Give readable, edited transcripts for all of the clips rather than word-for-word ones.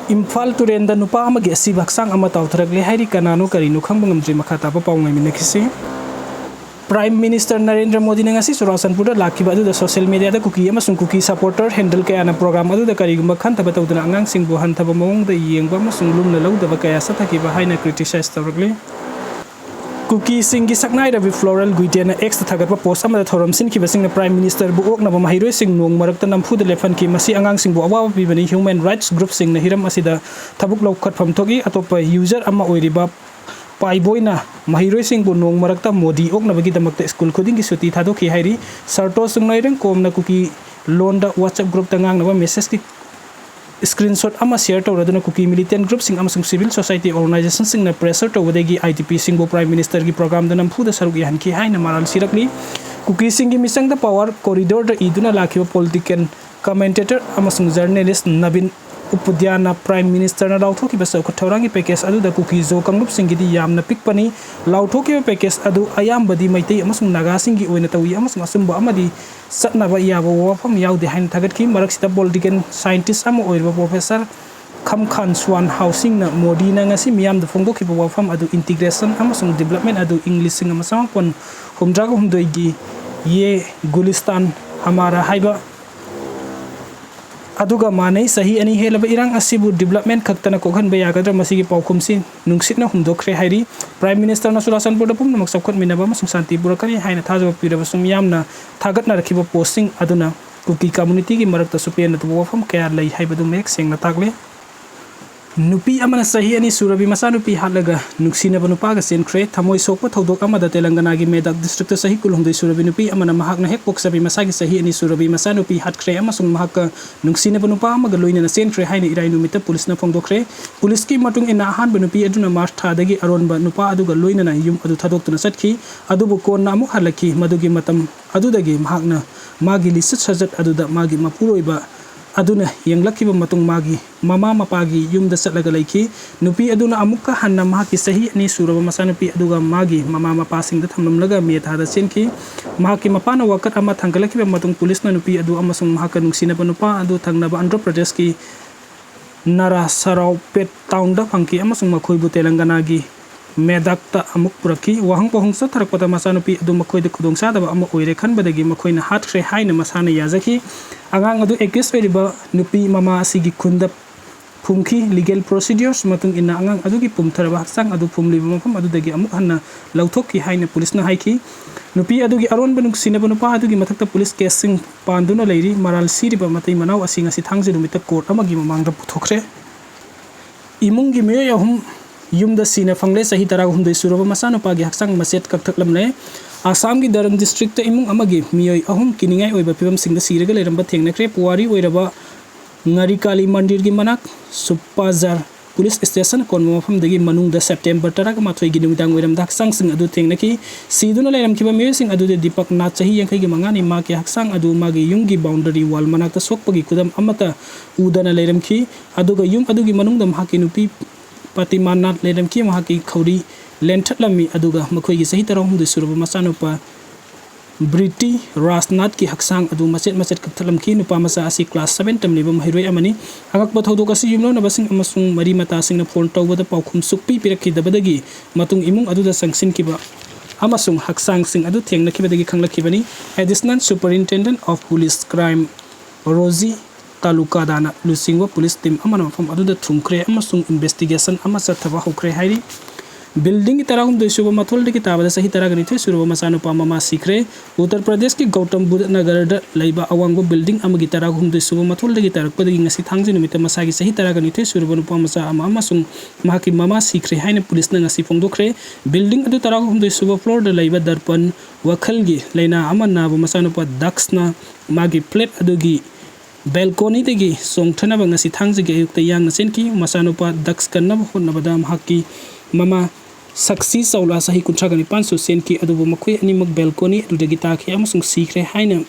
Imphal Turen da nupa amagi asib haksang ama tawthrakle hairi kanano karino khangba ngamdri makha tapa paw ngai minakisi Prime Minister Narendra Modi ngasi Churachandpur da lakhiba adu da social media da cookie amasung cookie supporter handle kaya na program adu da karigumba khan thaba tawduna angang sing bu han thaba mawong da yengba amasung lumna lawdaba kaya sathakiba haina criticize tawrakle Kukising Sathina Saore floral guitiana ex thagatpa post amada thoram sin khiba singna Prime Minister bu okna ba mahiroi sing nong marakta namfu de lefan ki masi angang sing bu awa bibani human rights group sing na hiram asida thabuk lokhat pham thogi atopa user ama oiriba Paiboina mahiroi sing bu nong marakta Modi okna bagi damakta school khuding ki suti thadokhi hairi sarto sungnairen komna kuki londa WhatsApp group tangang na message ki screenshot ama share tawraduna cookie militant group sing amasung civil society organization sing na pressure tawdegi ITP sing bo Prime Minister gi program da namfu da saruk yan ki haina maral sirakni cookie sing gi misang da power corridor da iduna lakhiba political commentator amasung journalist Nabin Upadhyana Prime Minister na lauthoki ba sauk thaurangi package adu da cookie zo kanglup sing gi di yamna pikpani lauthoki package adu ayambadi maitei amasung naga sing gi oina tawi amasung asumba amadi satna ba yabo wafam yaudi hain thagat ki marak sita political scientist ama oirba professor Khamkhan Swan housing na Modi na ngasi miyam da phongdoki ba wafam adu integration amasung development adu English sing amasang pon humdraga humdoi gi ye Gulistan hamara haiba aduga manai sahi ani helaba irang asibu development khaktana kokhan ba yagadra masigi paukhumsi nungsitna humdokre hairi Prime Minister na Churachandpur da pumna maksakhat minaba masung santi burakani haina thajaba piraba sum yamna thagatna rakhiba posting aduna cookie community gi marakta supen tu wafam kaya lai haibadu mek sengna takle nupi amana sahi ani surabi masa nupi halaga nuksina banupa ga senkhre thamoi sokpa thodok amada Telangana gi Medak district ta sahi kulhumdei surabi nupi amana mahakna hek poksabi masa gi sahi ani surabi masa nupi Hatkhre amasung mahaka nuksina banupa amaga loina na senkhre haina irai numita police na phongdokre police ki matung ina han banupi aduna march thadagi aronba nupa aduga loina na yum adu thadoktuna satki adubu konna amuk halaki madugi matam adudagi mahakna magi lisat sajat aduda magi mapuroiba aduna yenglakiba matung magi mama mapagi yumda satlaga laiki nupi aduna amukka hanna mahaki sahi ani suraba masa nupi aduga magi mama mapasing da thamlamlaga methada senki mahaki mapana wakat ama thangalakiba matung police na nupi adu amasung mahaka nungsina panupa adu thangnaba Andhra Pradesh ki Nara Sarau Pet town da phangki amasung makhoibu Telangana gi Medak ta amuk puraki wahang pohongsa tharakpata masa nupi adu makhoi de khudongsa da ama oire khan badagi makhoina Hatkhre haina masana yazaki angang adu ekis oiriba nupi mama asigi khunda phumki legal procedures matung ina angang adu gi pumtharaba haksang adu phumli mafam adu dagi amuk hanna lauthokki haina police na haiki nupi adu gi aron banuk sinaba nupa adu gi mathakta police case sing panduna leiri maral siriba matai manau asinga si thangje numita court amagi mamangda puthokre imung gi me yahum yumda sina fangle sahi tara humdei suraba masano pagi haksang maset kakthaklamne Assam gi Daram district ta imung amagi miyoi ahum kiningai oiba pibam singda siraga leramba thengnakre puari oiraba ngari kali mandir gi manak Supazar police station konmo mafam dagi manung da September tara ka mathoi gi numidang oiram haksang sing adu thengnaki siduna leram kiba miyoi sing adu de Deepak na chahi yankai gi mangani ma ke haksang adu magi yumgi boundary wall manakta sokpagi kudam amata udana leram ki aduga yum adu gi manung dam haki nupi Patimanat ledam ki mahaki khawri lenthatlami aduga makhoi gi sahi tarahum de suraba masanupa Briti Rasnath ki haksang adu macet kakthalam ki nupa masa asi class 7 tam leba mahiroi amani agak bathodok asi yumlo na basing amasung mari mata sing na phone tawbada paukhum sukpi pirakhi dabadagi matung imung adu da sangsin kiba amasung haksang sing adu thengna kibadagi khanglakibani Additional Superintendent of Police Crime Rosie Taluka dana lusingwa police team amana mafam aduda thumkhre amasung investigation ama sathaba hokre hairi building ki tarahum doisuba mathol de ki tabada sahi taragani the suruba masanu pamama sikre Uttar Pradesh ki Gautam Buddha Nagar da laiba awangbo building amagi tarahum doisuba mathol de ki tarakpadagi ngasi thangje numita masagi sahi taragani the suruba nupa masa ama amasung mahaki mama sikre haina police na ngasi phongdokre building adu tarahum doisuba floor da laiba darpan wakhalgi leina amanna bu masanu pa daksna magi plate adugi balcony tegi songthana bang si thangjige ayukta yang senki masanupa daks kanna honna badam hakki mama saksi saula sahi kunthagani 500 senki adubu makhoi animak balcony adudagi takhi amasung sikre haina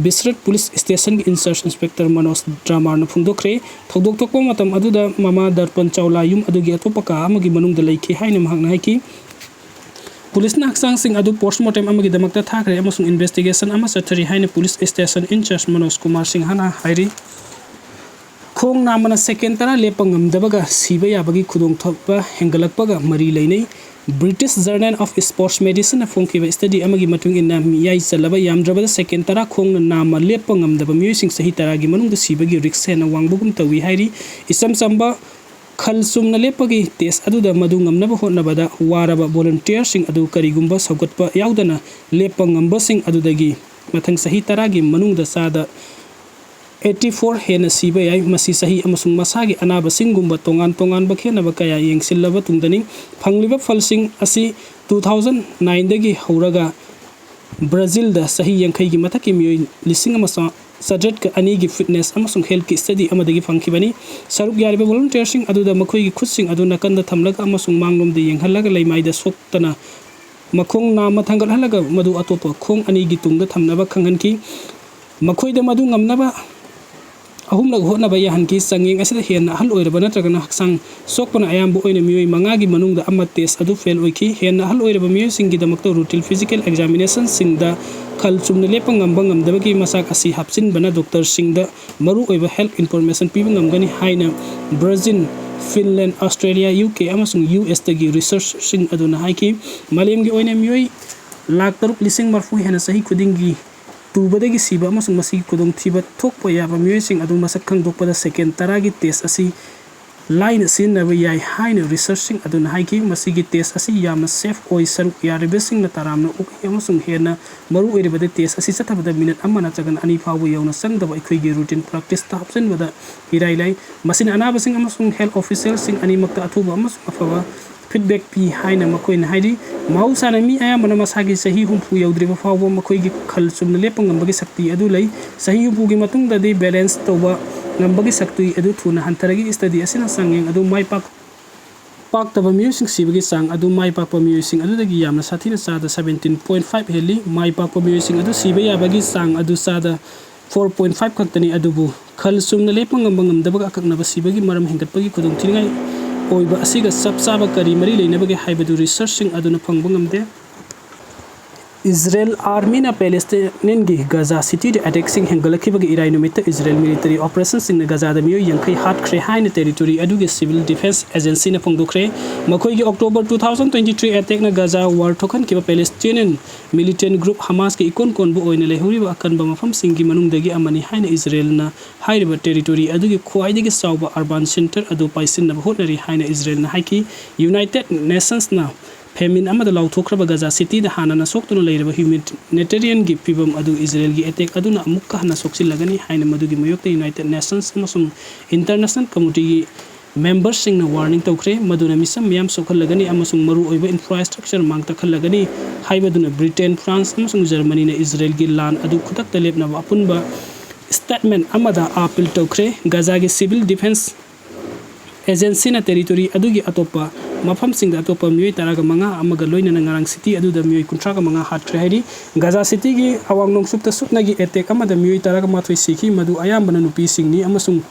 Bisrat police station ki in-charge inspector Manoj Dramar na phungdokre thodok tokpa matam aduda mama darpan chaula yum adugi atopaka amagi manung da laiki haina mahakna haiki Police na haksang sing adu postmortem amagi damakta thakre amasung investigation ama sathari haina police station in charge Manoj Kumar Singh hana hairi khong namana second tara lepa ngamdabaga siba yabagi khudong thokpa hengalakpaga mari leinei British Journal of Sports Medicine phongkiba study amagi matung inna miyai chalaba yamdrabada second tara khong nama lepa ngamdaba miyosing sahi taragi manungda sibagi risk hena wangbugum tawi hairi isam samba khalsum na lepagi test aduda madu ngamnaba hotnabada waraba volunteer sing adu karigumba saugotpa yaudana lepa ngamba sing adudagi mathang sahi taragi manungda sada 84 hena siba yai masi sahi amasung masagi anaba singgumba tongan bakhenaba kaya yengsilaba tungdani phangliba falsing asi 2009 dagi hauraga Brazil da sahi yankhai gi mathaki miyoi lising amasa sadret ka ani gi fitness amasung health ki study amadagi phangkhibani saruk yariba volunteer sing aduda makhoi gi khutsing aduna kanda thamlaga amasung manglom de yenghalaga leimai da soktana makhong na mathangal halaga madu atopa khong ani gi tungda thamnaba khanghanki makhoi da madu ngamnaba ahumlag hotnaba yahanki sanging asida hena hal oiraba natragana haksang sokpana ayambu oina miyoi mangagi manungda amma test adu fail oiki hena hal oiraba miyoi singi damakta routine physical examination singda khalchumna lepa ngamba ngamdabagi masak asi hapsin bana doctor singda maru oiba health information piba ngamgani haina Brazil Finland Australia UK amasung US tagi research sing aduna haiki malemgi oina miyoi lakh taruk lising marfu hena sahi kudingi tubadagi siba amasung masigi kudong thiba thokpa yaba miyosing adu masak khangdokpada second taragi test asi line sin na yai haina researching aduna haiki masigi test asi yama safe oi saruk yaribesing na taramna uk amasung hena maru oiribada test asi sathabada minute amana chagan ani fawu yauna sangdaba ikhoigi routine practice ta option bada irailai masin anabasing amasung health official sing ani makta athuba amasung afawa feedback pi haina makoin haidi mausana mi ayamana masagi sahi humpu yaudriba fawo makoigi khalsumna lepang ngambagi sakti adu lei sahi humpu gi matung da de balance toba ngambagi sakti adu thuna hantaragi study asina sangeng adu mai pak taba musing sibagi sang adu mai pak pa musing adu dagi yamna sathina sada 17.5 heli mai pak pa musing adu siba yabagi sang adu sada 4.5 kaktani adubu khalsumna lepang ngambangam akaknaba sibagi maram hengatpagi kudong thiringai oiba asiga sabsaba kari mari leinabage haibadu researching aduna phangba ngamde Israel army na Palestinian gi Gaza city de attack sing hengalakibage irai numita Israel military operations sing na Gaza da miyo yankai Hatkhre haina territory aduge civil defense agency na phangdokre makoi gi October 2023 attack na Gaza war thokan kiba Palestinian militant group Hamas ke ikon kon bu oina lehuri ba akan ba mafam sing gi manung dagi amani haina Israel na hairiba territory aduge khwaidagi sauba urban center adu paisin na hotnari haina Israel na haiki United Nations na Famine amada lauthokraba Gaza city da hanana soktuna leiraba humanitarian gi pibam adu Israel gi attack aduna amukka hana soksilagani haina madugi mayokta United Nations amasung international community gi members sing na warning tawkre maduna misam miyam sokhalagani amasung maru oiba infrastructure mangta khalagani haibaduna Britain France amasung Germany na Israel gi lan adu khutak talep na apunba statement amada appeal tawkre Gaza gi civil defense agency na territory adugi atopa mafam sing atopa miyoi taraga manga amaga loina ngarang city aduda miyoi kuntraga manga Hatkhre hairi Gaza city gi awang nong supta supna gi attack amada miyoi taraga mathoi sikhi madu ayambana nupi singni amasung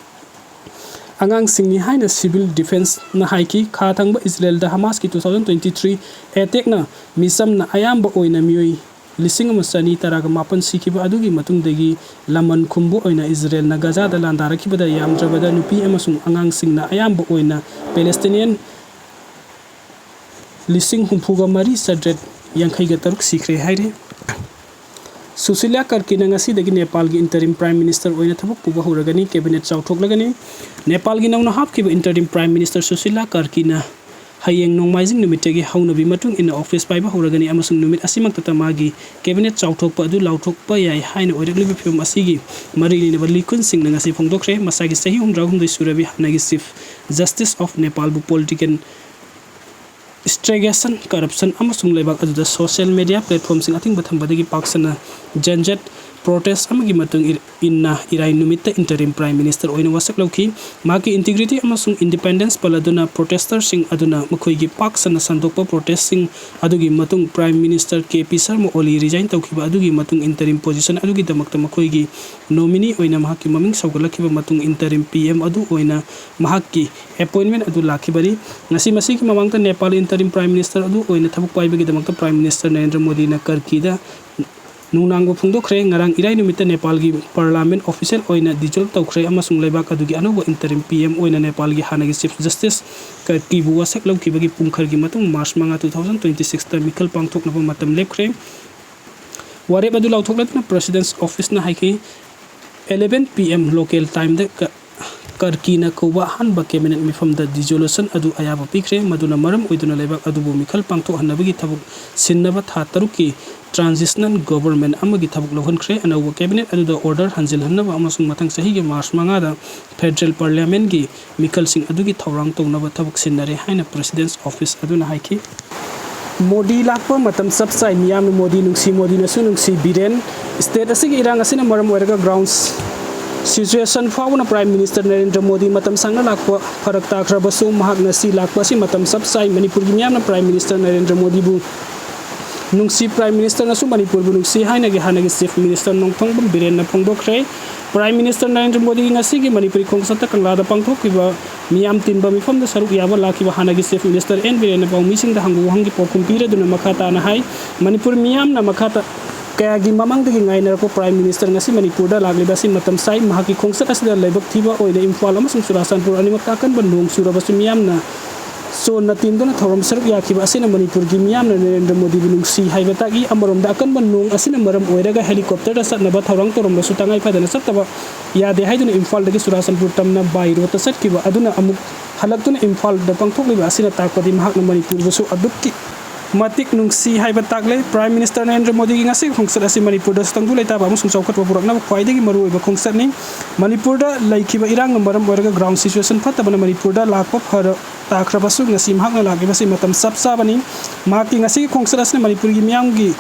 angang singni haina civil defense na haiki khathangba Israel da Hamas ki 2023 attack na misam na ayamba oina miyoi lising amasani taraga mapan sikiba adugi matungdagi laman khumbu oina Israel na Gaza da landarakibada yamdrabada nupi amasung angang singna ayamba oina Palestinian lising humpuga mari sadret yankhai ga taruk sikre haire Susilia Karkina ngasi dagi Nepal gi interim prime minister oina thabuk puba horagani cabinet chauthok lagani Nepal gi nauna hapkiba interim prime minister Susilia Karkina hayeng nongmaijing numit gi haunabi matung in office paiba horagani amasung numit asimak tatamagi cabinet chauthok pa adu lauthok pa yai haina oiraklibi phim asigi mari ni balikun sing ngasi phongdokre masagi sahi humdai surabi hanagi chief justice of Nepal bu political Stragation, corruption, amasung lebak aduda social media platform sing ating bathambadagi paksana janjat protest amagi matung inna irai numita interim prime minister oina wasak lauki maki integrity amasung independence paladuna protesters sing aduna makhoi gi paksana sandokpa protesting adugi matung prime minister KP Sharma Oli resign tawkiba adugi matung interim position adugi damakta makhoi gi nominee oina mahaki maming saugalakhiba matung interim PM adu oina mahaki appointment adu lakhibari ngasi masiki mamangta Nepal interim prime minister adu oina thabuk paibagi damakta prime minister Narendra Modi na Karkida nungnangbo phungdokre ngarang irai numita Nepal gi parliament official oina dissolve tawkhre amasung leibak adugi anobo interim PM oina Nepal gi hanagi chief justice ka kibu wasak lawkibagi pungkhar gi matung March 2026 ta mikhal pangthokna matam lepkhre warep adu lawthoklatna president's office na haiki 11 PM local time de karkina kowa hanba cabinet mifam da dissolution adu ayaba pikre maduna maram oiduna leibak adu bu mikhal pangthok hanabagi thabuk sinnaba tha taruki transitional government amagi thabuk lohonkhre anawa cabinet adu da order hanjil hanaba amasung mathang sahi ge March 5 da federal parliament gi mikhal sing adu gi thawrang tongnaba thabuk sinnare haina president's office adu na haiki Modi lakpa matam subsai miyam Modi nungsi Modi nasu nungsi biren state asigi irang asina maram oiraga grounds situation fauna prime minister Narendra Modi matam sangna lakpa farak takhrabasu mahak nasi lakpa si matam subsai manipur gi miyam prime minister Narendra Modi bu nungsi prime minister nasu manipur bu nungsi haina gi hanagi chief minister nongthong bum biren na phongdokre prime minister Narendra Modi gi ngasi gi manipuri khongsata kanglada pangthokkiba miyam tinba mifam da saruk yaba lakiba hanagi chief minister en biren na pawmising da hangu hangi pokum pire duna makhata na hai manipur miyam na makhata kaya gi mamang dagi ngainer ko prime minister ngasi manipur da lagliba si matam sai mahaki khongsat asida leibak thiba oina imphal amasung surasanpur animak takan ban nong surabasu miyam na so na tindona thorom saruk yakiba asina manipur gi miyam na Narendra Modi binungsi haibata gi amarom da kan ban nong asina maram oiraga helicopter da satnaba thorang torom da sutangai phadana sataba yade haiduna imphal dagi surasanpur tamna bairo ta satkiba aduna amuk halaktuna imphal da pangthokliba asina takpadi mahak na manipur busu adukki matik nungsi haiba takle prime minister Narendra Modi gi ngasi khongsat asi manipur da stangdu leita ba musung chawkhat ba purakna khwaidagi maru oiba khongsat ni manipur da laikhiba irang maram oiraga ground situation phatabana manipur da lakpa phar takhrabasu ngasi mahak na lagiba si matam sabsabani mahaki ngasi khongsat asina manipur gi miyam gi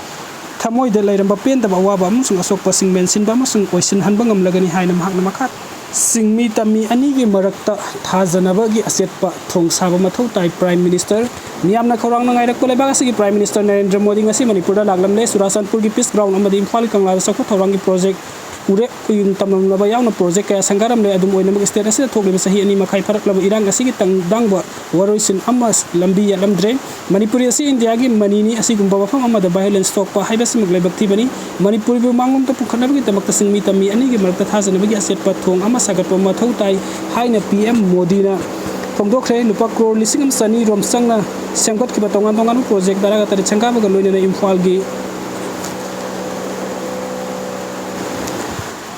thamoi da lairamba pen da ba waba musung asok pasing mensin ba musung oisin hanba ngamlagani haina mahak na makhat singmi tami ani gi marakta thajanaba gi asetpa thongsaba mathau tai prime minister miyamna khorang na ngairak koleba asigi prime minister Narendra Modi ngasi manipur da laglamle surasanpur gi peace ground amadi imphal kangla sakho thorang gi project ure kuin tamam laba yauna project kaya sangaram le adum oina state asida thokle sahi ani makhai farak laba irang asigi tangdang ba waroisin amas lambi ya lamdre manipur asi india gi manini asi gumba bafam amada violence tok pa haibas muglai bakti bani manipur bu mangum ta pukhana gi tamak singmi tami ani gi marta thajana bagi aset pa thong ama sagat pa mathau tai haina PM Modi na phongdokre lupa crore lising am sani rom sangna sengkot ki batongan tongan project dara ga tari changka ba loina na imphal gi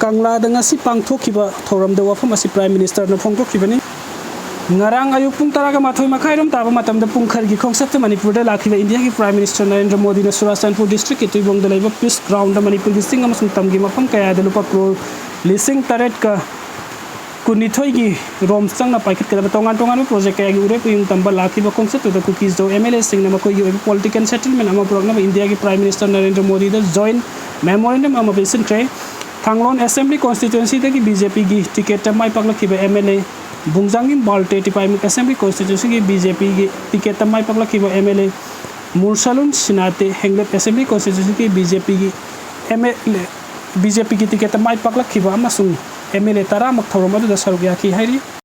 kangla da ngasi pangthokkiba thoram da wafam asi prime minister na phongdokkibani ngarang ayuk pung taraga mathoi makhairom taba matam da pungkhar gi khongsat manipur da lakhiba india gi prime minister Narendra Modi na surasanpur district ki tuibong da laiba peace ground da manipur gi singam sung tam gi mafam kaya da lupa crore lising taret ka kunithoi gi rom sangna paikhat ka tongan tongan project kaya gi ure pung tamba lakhiba khongsat da cookies do MLA sing na makoi gi political settlement ama program india gi prime minister Narendra Modi da join memorandum ama besin kre Thanglon Assembly constituency dagi BJP gi ticket mai paklakhiba MLA bungjangim balte tipai Assembly constituency gi BJP gi ticket mai paklakhiba MLA Mursalun Sinate Henglep Assembly constituency gi BJP gi MLA BJP gi ticket mai paklakhiba amasung MLA tara mak thorom adu da saruk yakhi hairi